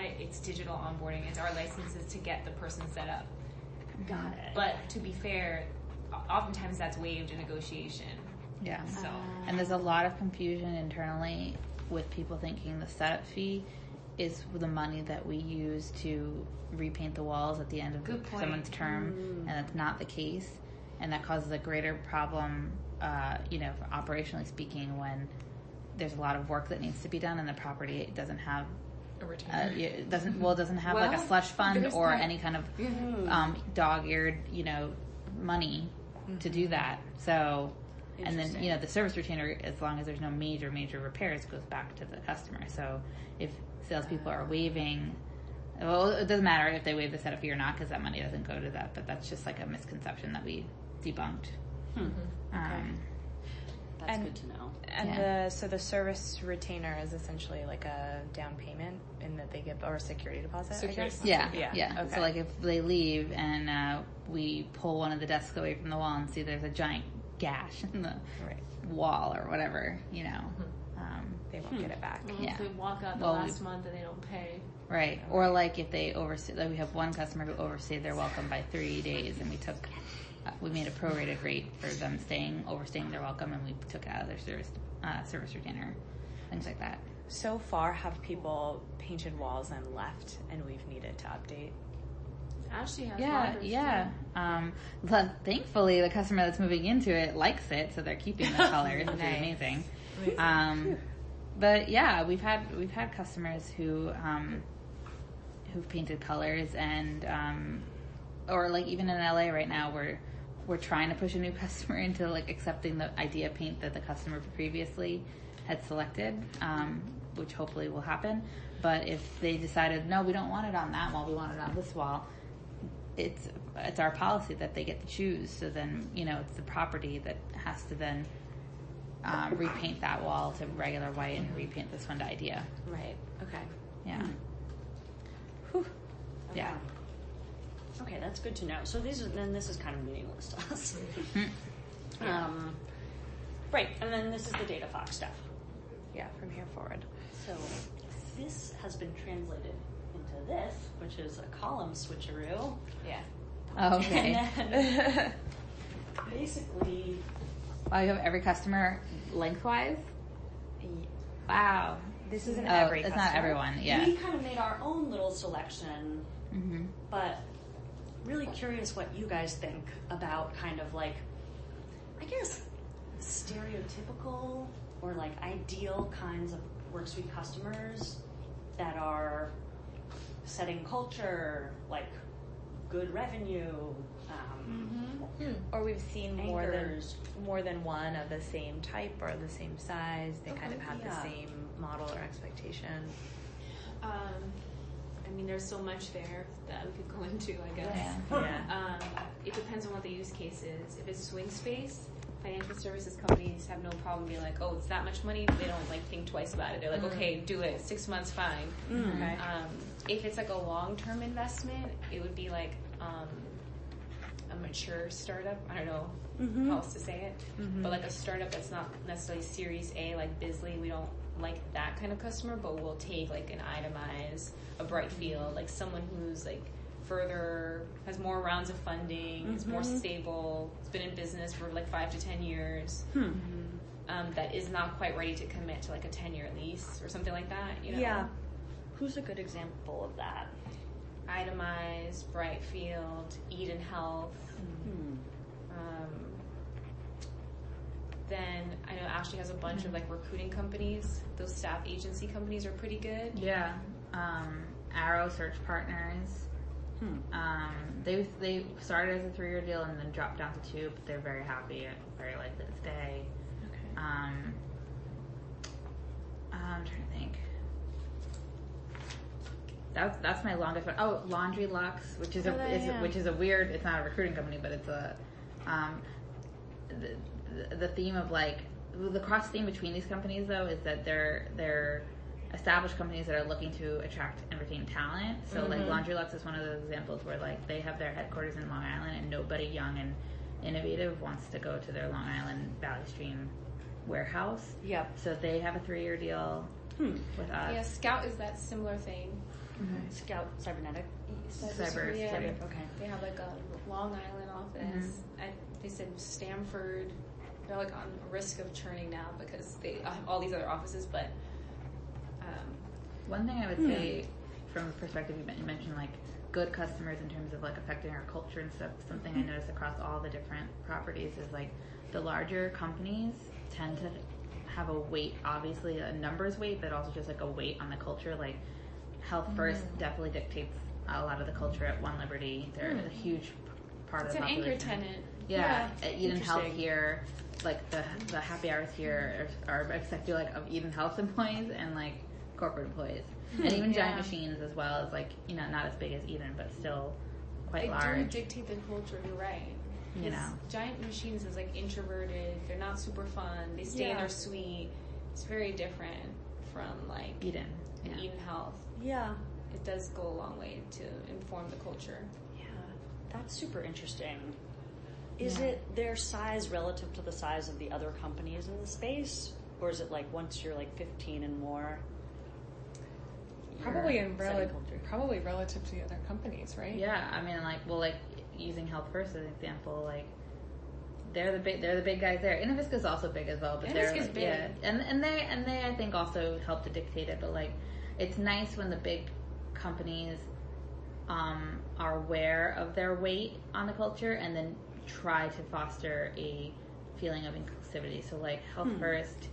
it, it's digital onboarding. It's our licenses to get the person set up. Got it. But to be fair, oftentimes that's waived in negotiation. Yeah. So, And there's a lot of confusion internally with people thinking the setup fee is the money that we use to repaint the walls at the end of someone's term, and that's not the case. And that causes a greater problem, operationally speaking, when there's a lot of work that needs to be done and the property doesn't have a retainer. it doesn't have like a slush fund or any kind of dog-eared money to do that. So, and then the service retainer, as long as there's no major repairs, goes back to the customer. So if salespeople are waiving, well, it doesn't matter if they waive the setup fee or not, because that money doesn't go to that. But that's just like a misconception that we debunked. That's good to know. And the service retainer is essentially like a down payment in that they give, or a security deposit, I guess? Yeah. Okay. So like if they leave and we pull one of the desks away from the wall and see there's a giant gash in the wall or whatever, they won't get it back. If they walk out the last month and they don't pay. Right. Or like if they overstay, like we have one customer who overstayed their welcome by 3 days, and we made a prorated rate for them overstaying their welcome, and we took it out of their service retainer, things like that. So far, have people painted walls and left, and we've needed to update? Ashley has But thankfully, the customer that's moving into it likes it, so they're keeping the colors, which is amazing. But yeah, we've had customers who've painted colors, and or like even in LA right now, we're trying to push a new customer into like accepting the idea paint that the customer previously had selected, which hopefully will happen. But if they decided, no, we don't want it on that wall, we want it on this wall, it's our policy that they get to choose. So then, it's the property that has to then repaint that wall to regular white and repaint this one to idea. Right. Okay. Yeah. Whew. Yeah. Okay, that's good to know. So this is kind of meaningless to us. Right, and then this is the DataFox stuff. Yeah, from here forward. So this has been translated into this, which is a column switcheroo. Yeah. Oh, okay. And then basically, You have every customer lengthwise? Wow. This isn't every it's customer. not everyone, yeah. we kind of made our own little selection, but really curious what you guys think about kind of like, I guess, stereotypical or like ideal kinds of WorkSuite customers that are setting culture, like good revenue, Or we've seen anchors. more than one of the same type or the same size. They kind of have the same model or expectation. There's so much there that we could go into, I guess. Yeah. It depends on what the use case is. If it's swing space, financial services companies have no problem being like, oh, it's that much money. They don't like think twice about it. They're like, okay, do it. 6 months, fine. Okay. If it's like a long-term investment, it would be like a mature startup. I don't know how else to say it, but like a startup that's not necessarily Series A, like Bisley. We don't like that kind of customer, but we'll take like an itemized, a Brightfield, like someone who's like further, has more rounds of funding, is more stable, has been in business for like 5 to 10 years, that is not quite ready to commit to like a 10-year lease or something like that, Yeah. Who's a good example of that? Itemized, Brightfield, Eden Health. Then I know Ashley has a bunch of like recruiting companies. Those staff agency companies are pretty good. Yeah. Arrow Search Partners. They started as a 3-year deal and then dropped down to 2, but they're very happy and very likely to stay. Okay. I'm trying to think. That's my longest one. Oh, Laundry Lux, which is which is a weird. It's not a recruiting company, but it's a the theme of like the cross theme between these companies though is that they're established companies that are looking to attract and retain talent. So like Laundry Lux is one of those examples where like they have their headquarters in Long Island and nobody young and innovative wants to go to their Long Island Valley Stream warehouse. Yep. So they have a 3-year deal with us. Yeah, Scout is that similar thing. Scout Cybernetic. Cyber. Yeah. Okay. They have like a Long Island office. They said Stamford. They're like on risk of churning now because they have all these other offices. But one thing I would say from the perspective you mentioned, like good customers in terms of like affecting our culture and stuff. Something I noticed across all the different properties is like the larger companies tend to have a weight, obviously a numbers weight, but also just like a weight on the culture. Like Health First definitely dictates a lot of the culture at One Liberty. They're a huge part it's of the an population. anchor tenant. Yeah, at Eden Health Interesting. here, like the happy hours here are except for like of Eden Health employees and like corporate employees, and even Giant Machines as well as like not as big as Eden, but still quite They large. do dictate the culture. You're right. You know, Giant Machines is like introverted. They're not super fun. They stay in their suite. It's very different from like Eden. Eden Health. Yeah. It does go a long way to inform the culture. Yeah. That's super interesting. Is it their size relative to the size of the other companies in the space? Or is it like once you're like 15 and more? Probably relative to the other companies, right? Yeah, I mean, like using Health First as an example, like they're the big guys there. Innovisca's also big as well, but they're like, big. yeah, and they I think also help to dictate it. But like, it's nice when the big companies are aware of their weight on the culture and then try to foster a feeling of inclusivity. So like Health First,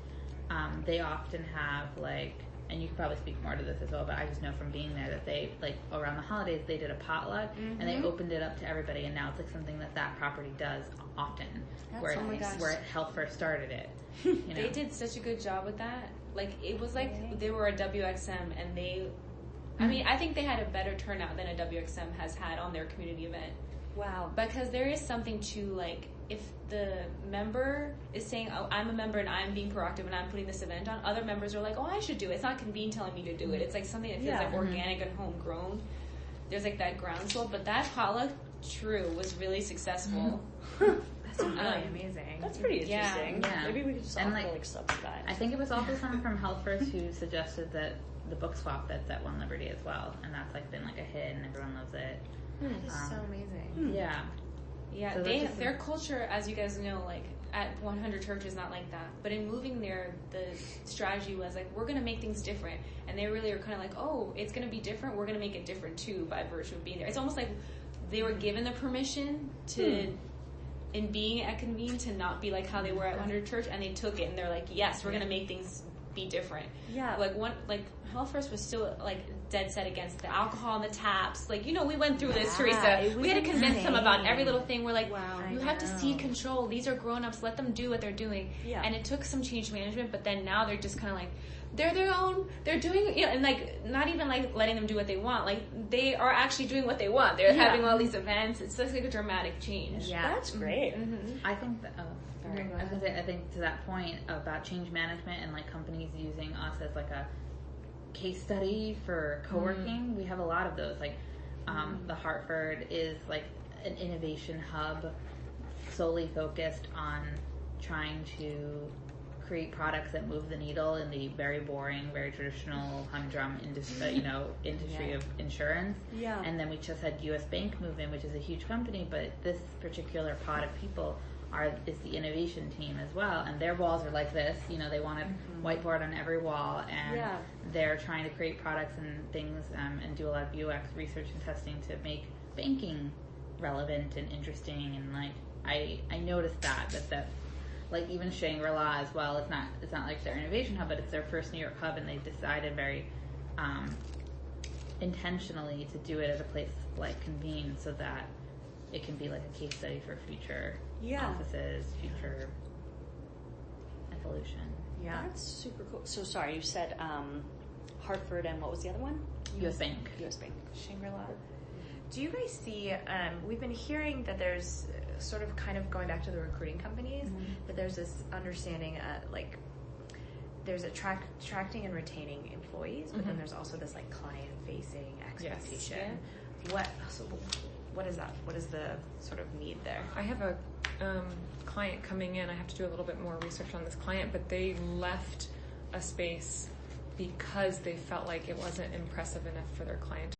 they often have like, and you could probably speak more to this as well, but I just know from being there that they, like, around the holidays, they did a potluck, and they opened it up to everybody, and now it's, like, something that property does often, where Health First started it. You know? They did such a good job with that. Like, it was like they were a WXM, and they, I mean, I think they had a better turnout than a WXM has had on their community event. Wow. Because there is something to, like, if the member is saying, oh, I'm a member and I'm being proactive and I'm putting this event on, other members are like, oh, I should do it. It's not Convene telling me to do it. It's like something that feels like organic and homegrown. There's like that groundswell. But that potluck, was really successful. That's really amazing. That's pretty interesting. Yeah. Maybe we could just And, offer like, like subscribe. I think it was also someone from Health First who suggested that the book swap that's at One Liberty as well, and that's like been like a hit and everyone loves it. That is so amazing. Yeah. Yeah, So their culture, as you guys know, like at 100 Church is not like that. But in moving there, the strategy was like, we're going to make things different. And they really are kind of like, oh, it's going to be different. We're going to make it different too by virtue of being there. It's almost like they were given the permission to, in being at Convene, to not be like how they were at 100 Church, and they took it and they're like, yes, we're going to make things be different. Yeah. Like Health First was still like dead set against the alcohol and the taps. Like, you know, we went through this, Teresa. We had to convince them about every little thing. We're like, you have to cede control. These are grown-ups. Let them do what they're doing. Yeah. And it took some change management, but then now they're just kind of like, they're their own. They're doing, you know, and like not even like letting them do what they want. Like they are actually doing what they want. They're having all these events. It's just like a dramatic change. Yeah. That's great. I think that, sorry. I was gonna say, I think to that point about change management and like companies using us as like a case study for co-working, we have a lot of those. Like the Hartford is like an innovation hub solely focused on trying to create products that move the needle in the very boring, very traditional humdrum industry of insurance. Yeah. And then we just had US Bank move in, which is a huge company, but this particular pod of people is the innovation team as well, and their walls are like this. You know, they want a whiteboard on every wall, and they're trying to create products and things and do a lot of UX research and testing to make banking relevant and interesting. And like I noticed that like even Shangri-La as well. It's not like their innovation hub, but it's their first New York hub, and they've decided very intentionally to do it at a place like Convene so that it can be like a case study for future offices, future evolution. Yeah. That's super cool. So sorry, you said Hartford and what was the other one? US Bank. US Bank. Shangri-La. Do you guys see, we've been hearing that there's sort of kind of going back to the recruiting companies, that there's this understanding, like, there's attracting and retaining employees, but then there's also this like client-facing expectation. Yes. What is that? What is the sort of need there? I have a client coming in. I have to do a little bit more research on this client, but they left a space because they felt like it wasn't impressive enough for their client